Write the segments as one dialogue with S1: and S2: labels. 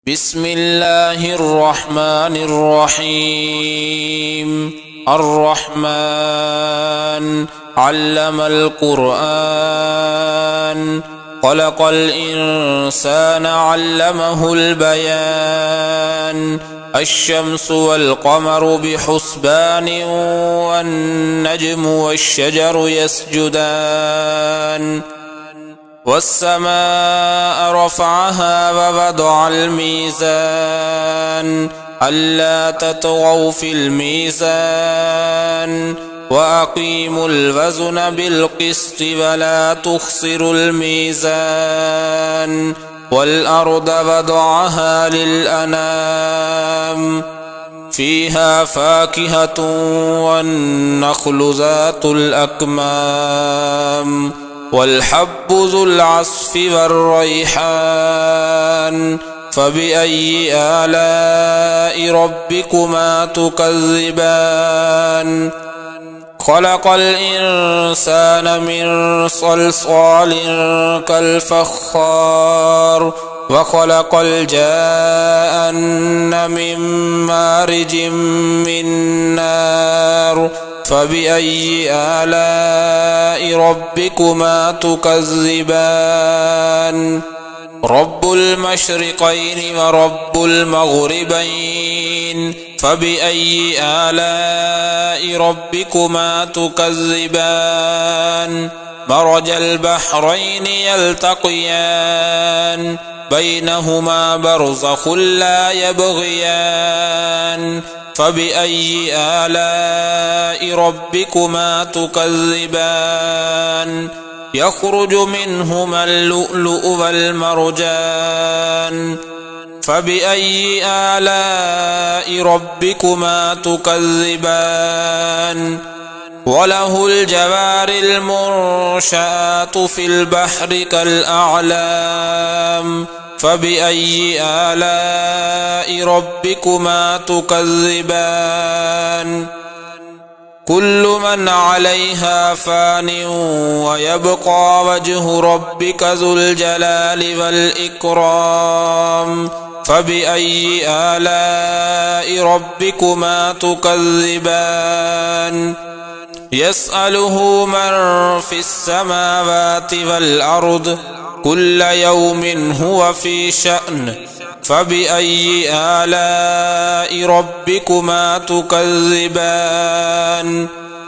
S1: بسم الله الرحمن الرحيم. الرحمن علم القرآن، خلق الإنسان علمه البيان. الشمس والقمر بحسبان، والنجم والشجر يسجدان. والسماء رفعها ووضع الميزان، ألا تطغوا في الميزان، وأقيموا الوزن بالقسط ولا تخسروا الميزان. والأرض وضعها للأنام، فيها فاكهة والنخل ذات الأكمام، والحب ذو العصف والريحان. فبأي آلاء ربكما تكذبان؟ خلق الإنسان من صلصال كالفخار، وخلق الجان من مارج من نار. فبأي آلاء ربكما تكذبان؟ رب المشرقين ورب المغربين، فبأي آلاء ربكما تكذبان؟ مرج البحرين يلتقيان، بينهما برزخ لا يبغيان. فبأي آلاء ربكما تكذبان؟ يخرج منهما اللؤلؤ والمرجان. فبأي آلاء ربكما تكذبان؟ وله الجوار المنشآت في البحر كالأعلام. فبأي آلاء ربكما تكذبان؟ كل من عليها فان، ويبقى وجه ربك ذو الجلال والإكرام. فبأي آلاء ربكما تكذبان؟ يسأله من في السماوات والأرض، كل يوم هو في شأن. فبأي آلاء ربكما تكذبان؟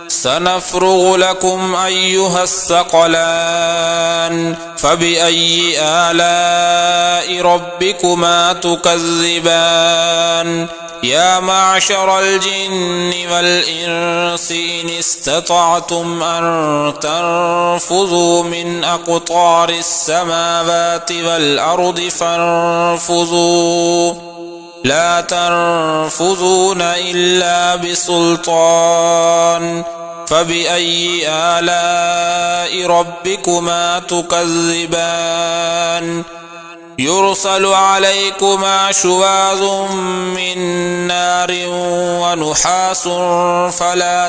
S1: سنفرغ لكم أيها الثقلان. فبأي آلاء ربكما تكذبان؟ يا معشر الجن والإنس إن استطعتم أن تنفذوا من أقطار السماوات والأرض فانفذوا، لا تنفذون إلا بسلطان. فبأي آلاء ربكما تكذبان؟ يرسل عليكما شواظ من نار ونحاس فلا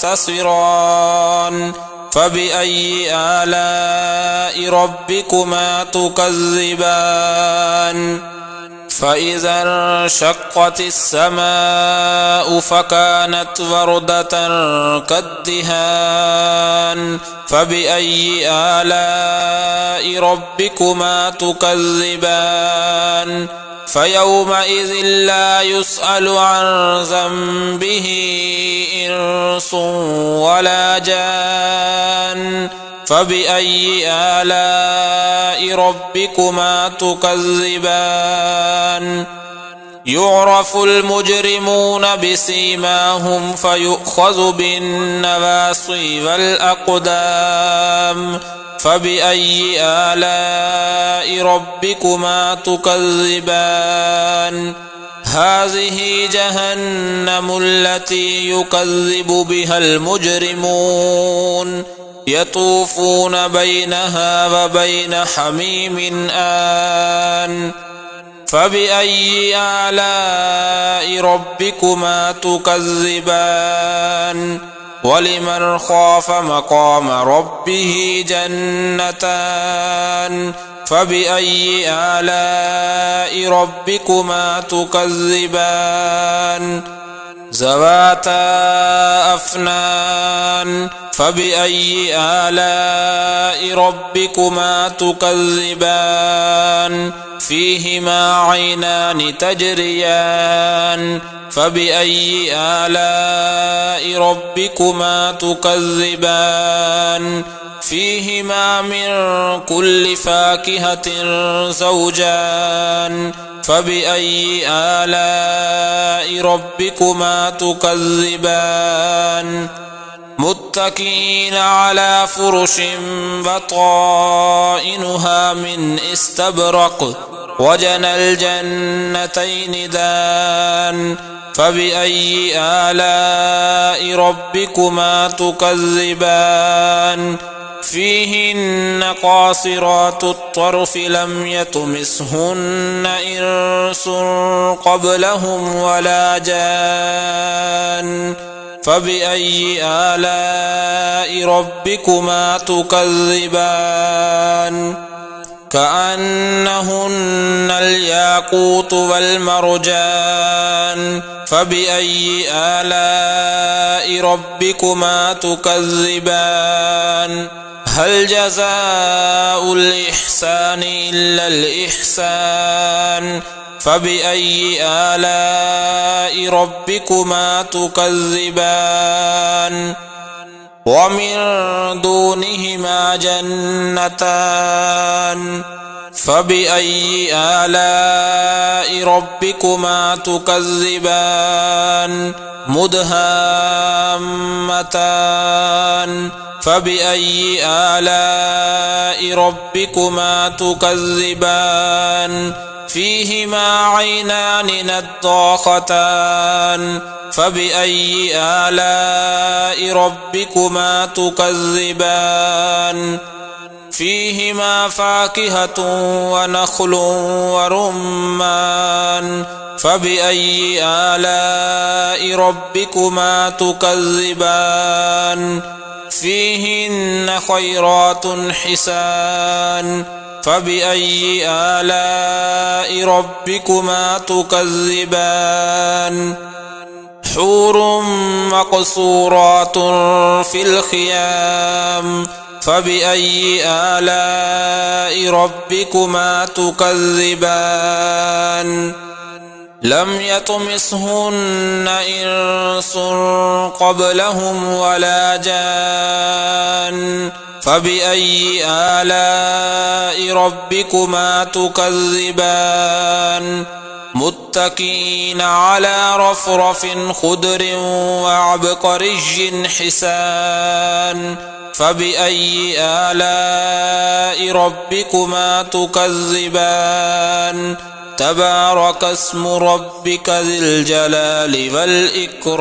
S1: تنتصران. فبأي آلاء ربكما تكذبان؟ فإذا انشقت السماء فكانت وردة كالدهان. فبأي آلاء ربكما تكذبان؟ فيومئذ لا يسأل عن ذنبه إنس ولا جان. فبأي آلاء ربكما تكذبان؟ يعرف المجرمون بسيماهم فيؤخذ بالنواصي والأقدام. فبأي آلاء ربكما تكذبان؟ هذه جهنم التي يكذب بها المجرمون، يطوفون بينها وبين حميم آن. فبأي آلاء ربكما تكذبان؟ ولمن خاف مقام ربه جنتان، فبأي آلاء ربكما تكذبان ذواتا أفنان فبأي آلاء ربكما تكذبان فيهما عينان تجريان فبأي آلاء ربكما تكذبان فيهما من كل فاكهة زوجان فبأي آلاء ربكما تكذبان متكئين على فرش بطائنها من استبرق وجنى الجنتين دان فبأي آلاء ربكما تكذبان فيهن قاصرات الطرف لم يطمثهن إنس قبلهم ولا جان فبأي آلاء ربكما تكذبان كأنهن الياقوت والمرجان فبأي آلاء ربكما تكذبان هل جزاء الإحسان إلا الإحسان فبأي آلاء ربكما تكذبان ومن دونهما جنتان فبأي آلاء ربكما تكذبان مدهامتان فبأي آلاء ربكما تكذبان فيهما عينان نضاختان فبأي آلاء ربكما تكذبان فيهما فاكهة ونخل ورمان فبأي آلاء ربكما تكذبان فيهن خيرات حسان فبأي آلاء ربكما تكذبان حور مقصورات في الخيام فبأي آلاء ربكما تكذبان لم يطمثهن إنس قبلهم ولا جان فبأي آلاء ربكما تكذبان متكئين على رفرف خضر وعبقري حسان فبأي آلاء ربكما تكذبان تبارك اسم ربك ذي الجلال والإكرام